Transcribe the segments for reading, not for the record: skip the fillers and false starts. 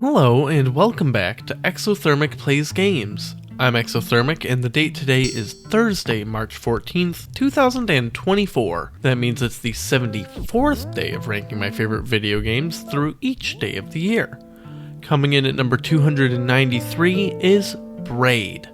Hello and welcome back to Exothermic Plays Games. I'm Exothermic and the date today is Thursday, March 14th, 2024. That means it's the 74th day of ranking my favorite video games through each day of the year. Coming in at number 293 is Braid.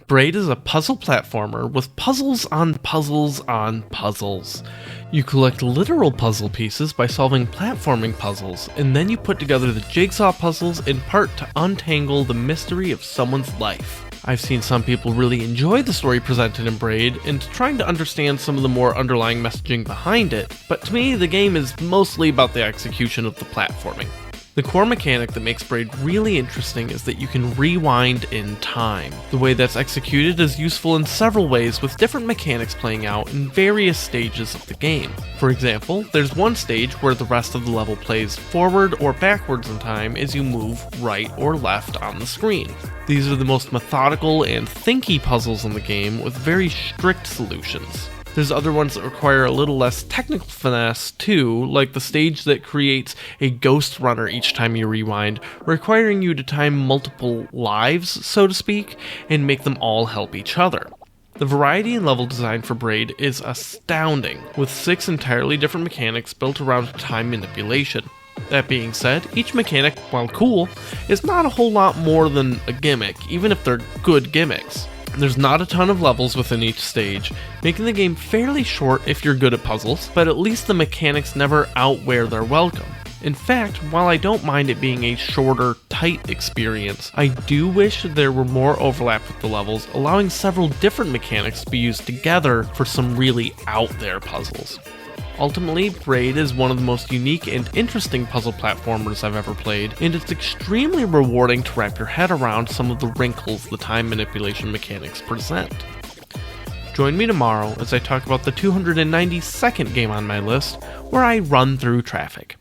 Braid is a puzzle platformer with puzzles on puzzles on puzzles. You collect literal puzzle pieces by solving platforming puzzles, and then you put together the jigsaw puzzles in part to untangle the mystery of someone's life. I've seen some people really enjoy the story presented in Braid and trying to understand some of the more underlying messaging behind it, but to me the game is mostly about the execution of the platforming. The core mechanic that makes Braid really interesting is that you can rewind in time. The way that's executed is useful in several ways, with different mechanics playing out in various stages of the game. For example, there's one stage where the rest of the level plays forward or backwards in time as you move right or left on the screen. These are the most methodical and thinky puzzles in the game with very strict solutions. There's other ones that require a little less technical finesse too, like the stage that creates a ghost runner each time you rewind, requiring you to time multiple lives, so to speak, and make them all help each other. The variety in level design for Braid is astounding, with 6 entirely different mechanics built around time manipulation. That being said, each mechanic, while cool, is not a whole lot more than a gimmick, even if they're good gimmicks. There's not a ton of levels within each stage, making the game fairly short if you're good at puzzles, but at least the mechanics never outwear their welcome. In fact, while I don't mind it being a shorter, tight experience, I do wish there were more overlap with the levels, allowing several different mechanics to be used together for some really out-there puzzles. Ultimately, Braid is one of the most unique and interesting puzzle platformers I've ever played, and it's extremely rewarding to wrap your head around some of the wrinkles the time manipulation mechanics present. Join me tomorrow as I talk about the 292nd game on my list, where I run through traffic.